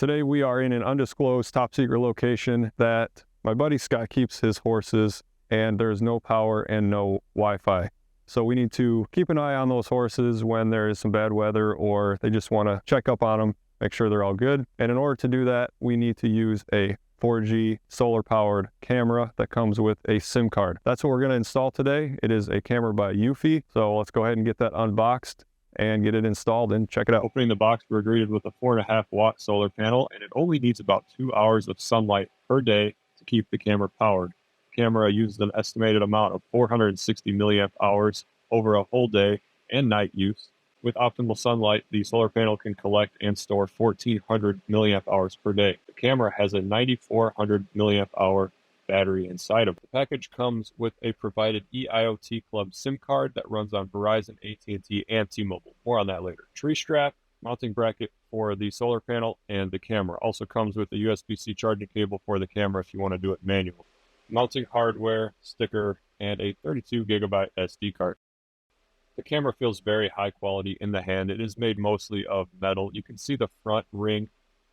Today we are in an undisclosed top secret location that my buddy Scott keeps his horses, and there's no power and no Wi-Fi. So we need to keep an eye on those horses when there is some bad weather or they just want to check up on them, make sure they're all good. And in order to do that, we need to use a 4G solar powered camera that comes with a SIM card. That's what we're going to install today. It is a camera by Eufy. So let's go ahead and get that unboxed and get it installed and check it out. Opening the box, we're greeted with a 4.5 watt solar panel, and it only needs about 2 hours of sunlight per day to keep the camera powered. The camera uses an estimated amount of 460 milliamp hours over a whole day and night use. With optimal sunlight, the solar panel can collect and store 1400 milliamp hours per day. The camera has a 9400 milliamp hour battery inside of it. The package comes with a provided eIoT Club SIM card that runs on Verizon, AT&T, and T-Mobile. More on that later. Tree strap, mounting bracket for the solar panel, and the camera. Also comes with a USB-C charging cable for the camera if you want to do it manual. Mounting hardware, sticker, and a 32 gigabyte SD card. The camera feels very high quality in the hand. It is made mostly of metal. You can see the front ring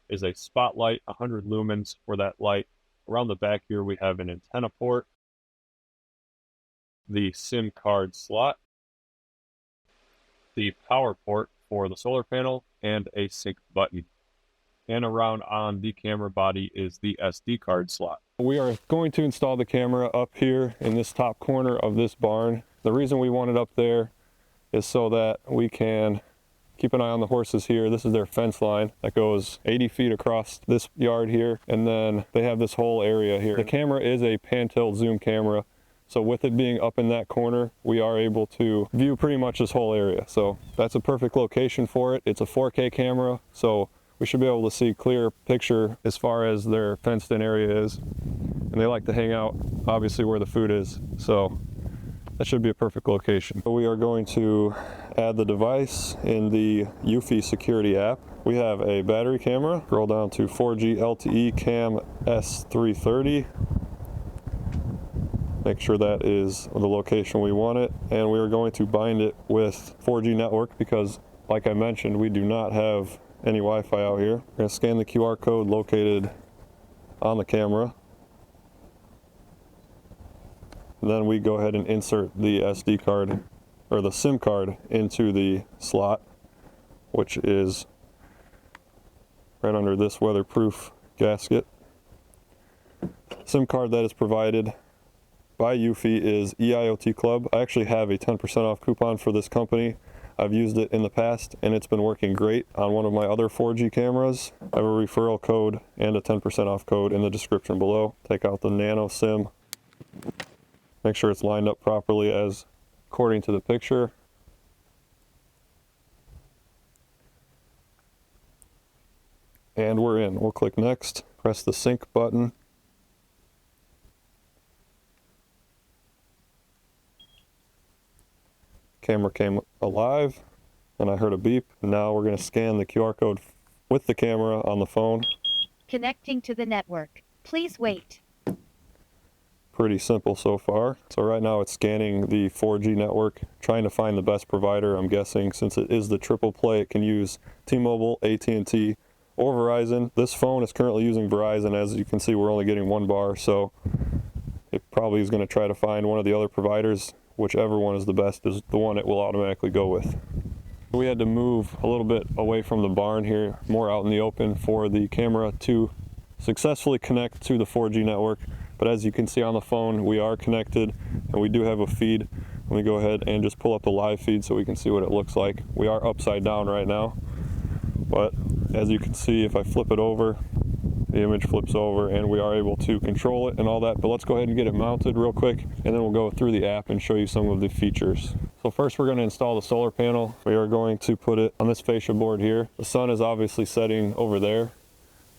is a spotlight, 100 lumens for that light. Around the back here, we have an antenna port, the SIM card slot, the power port for the solar panel, and a sync button. And around on the camera body is the SD card slot. We are going to install the camera up here in this top corner of this barn. The reason we want it up there is so that we can keep an eye on the horses here. This is their fence line that goes 80 feet across this yard here, and then they have this whole area here. The camera is a pan-tilt zoom camera, so with it being up in that corner, we are able to view pretty much this whole area. So that's a perfect location for it. It's a 4K camera, so we should be able to see clear picture as far as their fenced-in area is. And they like to hang out, obviously, where the food is, so that should be a perfect location. We are going to add the device in the Eufy security app. We have a battery camera. Scroll down to 4G LTE Cam S330. Make sure that is the location we want it. And we are going to bind it with 4G network because, like I mentioned, we do not have any Wi-Fi out here. We're going to scan the QR code located on the camera. Then we go ahead and insert the SD card or the SIM card into the slot, which is right under this weatherproof gasket. SIM card that is provided by Eufy is eIoT Club. I actually have a 10% off coupon for this company. I've used it in the past and it's been working great on one of my other 4G cameras. I have a referral code and a 10% off code in the description below. Take out the nano SIM. Make sure it's lined up properly as according to the picture. And we're in. We'll click next, press the sync button. Camera came alive and I heard a beep. Now we're going to scan the QR code with the camera on the phone. Connecting to the network. Please wait. Pretty simple so far. So right now it's scanning the 4G network, trying to find the best provider. I'm guessing since it is the triple play, it can use T-Mobile, AT&T, or Verizon. This phone is currently using Verizon. As you can see, we're only getting one bar, so it probably is going to try to find one of the other providers. Whichever one is the best is the one it will automatically go with. We had to move a little bit away from the barn here, more out in the open, for the camera to successfully connect to the 4G network. But as you can see on the phone, we are connected and we do have a feed. Let me go ahead and just pull up the live feed so we can see what it looks like. We are upside down right now, but as you can see, if I flip it over, the image flips over and we are able to control it and all that. But let's go ahead and get it mounted real quick and then we'll go through the app and show you some of the features. So first we're going to install the solar panel. We are going to put it on this fascia board here. The sun is obviously setting over there.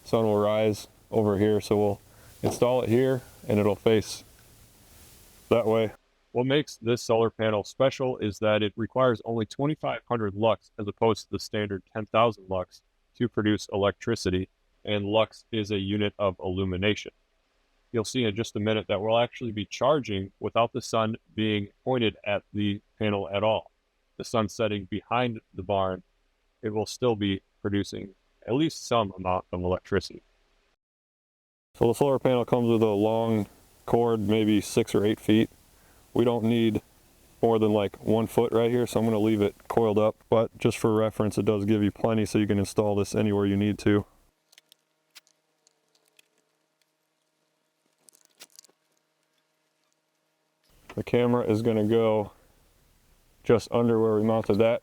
Sun will rise over here, so we'll install it here and it'll face that way. What makes this solar panel special is that it requires only 2500 lux as opposed to the standard 10,000 lux to produce electricity, and lux is a unit of illumination. You'll see in just a minute that we'll actually be charging without the sun being pointed at the panel at all. The sun setting behind the barn, it will still be producing at least some amount of electricity. So the solar panel comes with a long cord, maybe 6 or 8 feet. We don't need more than like 1 foot right here, so I'm going to leave it coiled up, but just for reference it does give you plenty so you can install this anywhere you need to. The camera is going to go just under where we mounted that,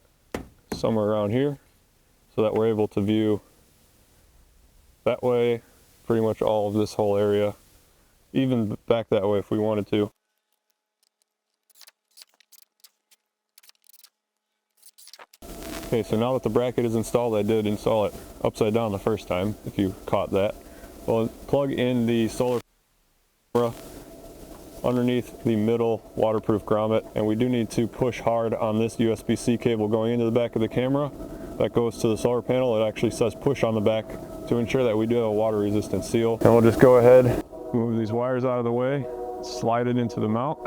somewhere around here, so that we're able to view that way pretty much all of this whole area, even back that way if we wanted to. Okay, so now that the bracket is installed, I did install it upside down the first time, if you caught that. Well, plug in the solar camera underneath the middle waterproof grommet, and we do need to push hard on this USB-C cable going into the back of the camera. That goes to the solar panel. It actually says push on the back to ensure that we do have a water resistant seal. And we'll just go ahead, move these wires out of the way, slide it into the mount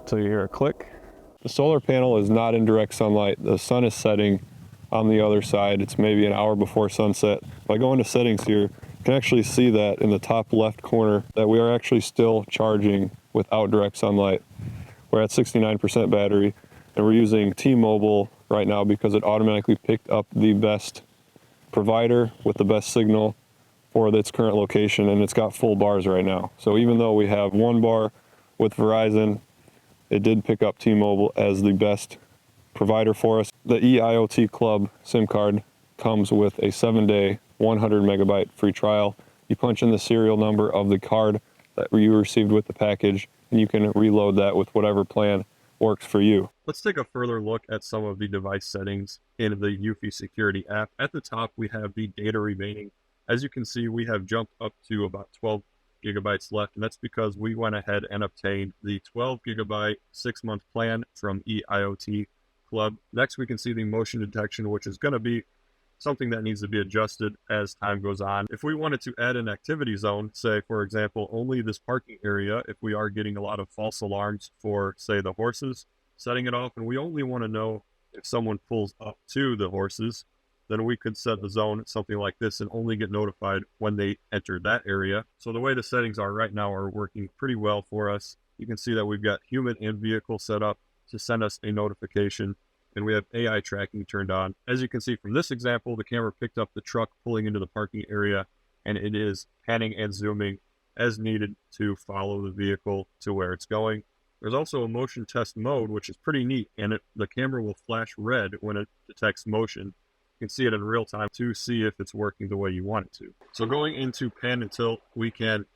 until you hear a click. The solar panel is not in direct sunlight. The sun is setting on the other side. It's maybe an hour before sunset. If I go into settings here, you can actually see that in the top left corner that we are actually still charging without direct sunlight. We're at 69% battery, and we're using T-Mobile right now because it automatically picked up the best provider with the best signal for its current location, and it's got full bars right now. So even though we have 1 bar with Verizon, it did pick up T-Mobile as the best provider for us. The eIoT Club SIM card comes with a 7-day 100 megabyte free trial. You punch in the serial number of the card that you received with the package, and you can reload that with whatever plan works for you. Let's take a further look at some of the device settings in the Eufy security app. At the top, we have the data remaining. As you can see, we have jumped up to about 12 gigabytes left, and that's because we went ahead and obtained the 12 gigabyte 6-month plan from eIoT Club. Next, we can see the motion detection, which is going to be something that needs to be adjusted as time goes on. If we wanted to add an activity zone, say for example only this parking area, if we are getting a lot of false alarms for say the horses, setting it off, and we only want to know if someone pulls up to the horses, then we could set the zone something like this and only get notified when they enter that area. So the way the settings are right now are working pretty well for us. You can see that we've got human and vehicle set up to send us a notification, and we have AI tracking turned on. As you can see from this example, the camera picked up the truck pulling into the parking area, and it is panning and zooming as needed to follow the vehicle to where it's going. There's also a motion test mode, which is pretty neat, and the camera will flash red when it detects motion. You can see it in real time to see if it's working the way you want it to. So going into pan and tilt, we can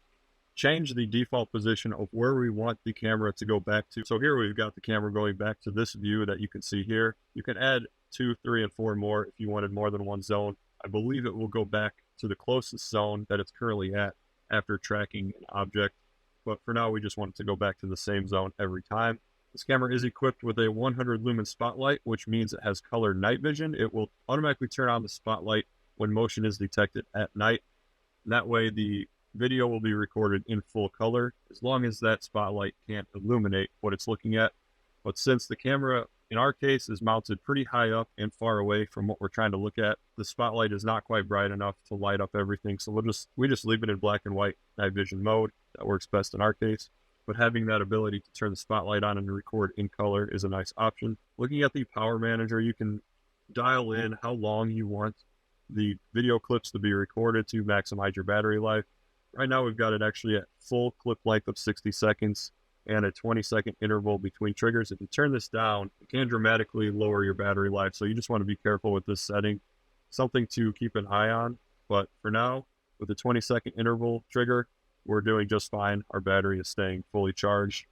change the default position of where we want the camera to go back to. So here we've got the camera going back to this view that you can see here. You can add 2, 3, and 4 more if you wanted more than one zone. I believe it will go back to the closest zone that it's currently at after tracking an object. But for now, we just want it to go back to the same zone every time. This camera is equipped with a 100 lumen spotlight, which means it has color night vision. It will automatically turn on the spotlight when motion is detected at night. And that way the video will be recorded in full color as long as that spotlight can't illuminate what it's looking at. But since the camera in our case is mounted pretty high up and far away from what we're trying to look at, the spotlight is not quite bright enough to light up everything. So we just leave it in black and white night vision mode. That works best in our case. But having that ability to turn the spotlight on and record in color is a nice option. Looking at the power manager, you can dial in how long you want the video clips to be recorded to maximize your battery life. Right now we've got it actually at full clip length of 60 seconds and a 20-second interval between triggers. If you turn this down, it can dramatically lower your battery life. So you just want to be careful with this setting. Something to keep an eye on. But for now, with the 20-second interval trigger, we're doing just fine. Our battery is staying fully charged.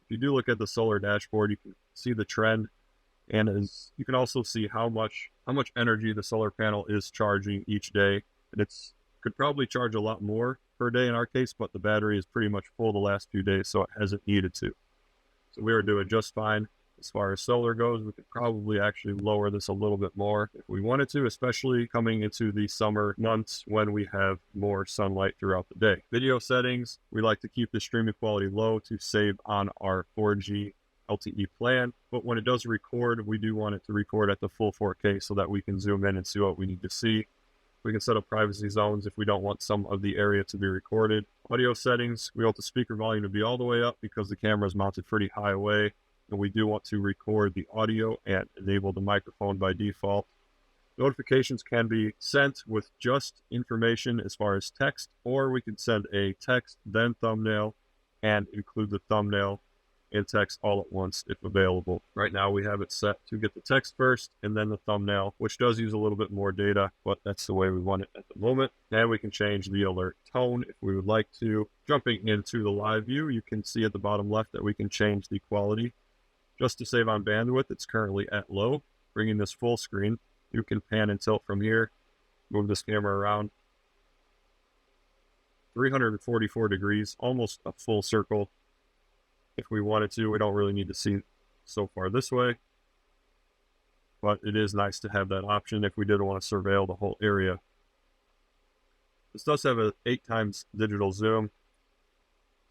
If you do look at the solar dashboard, you can see the trend, and you can also see how much energy the solar panel is charging each day. And it's could probably charge a lot more per day in our case, but the battery is pretty much full the last few days, so it hasn't needed to. So we are doing just fine. As far as solar goes, we could probably actually lower this a little bit more if we wanted to, especially coming into the summer months when we have more sunlight throughout the day. Video settings, we like to keep the streaming quality low to save on our 4G LTE plan, but when it does record, we do want it to record at the full 4K so that we can zoom in and see what we need to see. We can set up privacy zones if we don't want some of the area to be recorded. Audio settings, we want the speaker volume to be all the way up because the camera is mounted pretty high away, and we do want to record the audio and enable the microphone by default. Notifications can be sent with just information as far as text, or we can send a text, then thumbnail, and include the thumbnail and text all at once if available. Right now we have it set to get the text first and then the thumbnail, which does use a little bit more data, but that's the way we want it at the moment. And we can change the alert tone if we would like to. Jumping into the live view, you can see at the bottom left that we can change the quality. Just to save on bandwidth, it's currently at low. Bringing this full screen, you can pan and tilt from here, move this camera around 344 degrees, almost a full circle. If we wanted to, we don't really need to see so far this way, but it is nice to have that option if we did want to surveil the whole area. This does have a 8x digital zoom,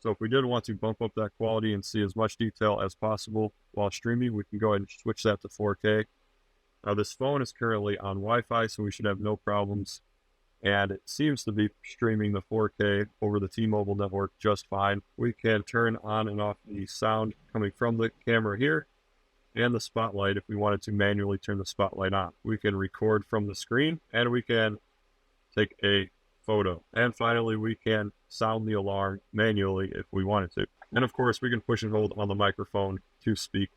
so if we did want to bump up that quality and see as much detail as possible while streaming, we can go ahead and switch that to 4K. Now this phone is currently on Wi-Fi, so we should have no problems, and it seems to be streaming the 4K over the T-Mobile network just fine. We can turn on and off the sound coming from the camera here and the spotlight if we wanted to manually turn the spotlight on. We can record from the screen, and we can take a photo. And finally, we can sound the alarm manually if we wanted to. And of course, we can push and hold on the microphone to speak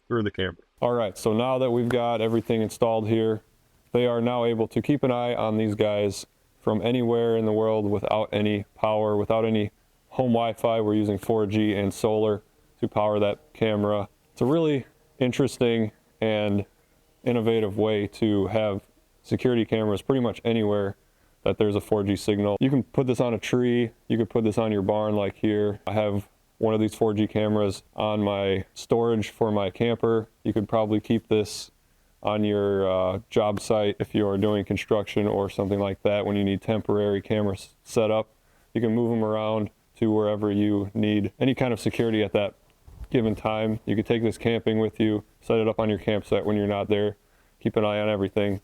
through the camera. All right, so now that we've got everything installed here, they are now able to keep an eye on these guys from anywhere in the world without any power, without any home Wi-Fi. We're using 4G and solar to power that camera. It's a really interesting and innovative way to have security cameras pretty much anywhere that there's a 4G signal. You can put this on a tree, you could put this on your barn like here. I have one of these 4G cameras on my storage for my camper. You could probably keep this on your job site if you are doing construction or something like that. When you need temporary cameras set up, you can move them around to wherever you need any kind of security at that given time. You could take this camping with you, set it up on your campsite when you're not there, keep an eye on everything.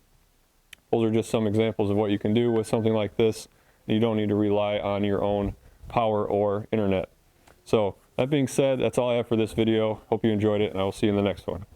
Those are just some examples of what you can do with something like this. You don't need to rely on your own power or internet. So that being said, that's all I have for this video. Hope you enjoyed it, and I will see you in the next one.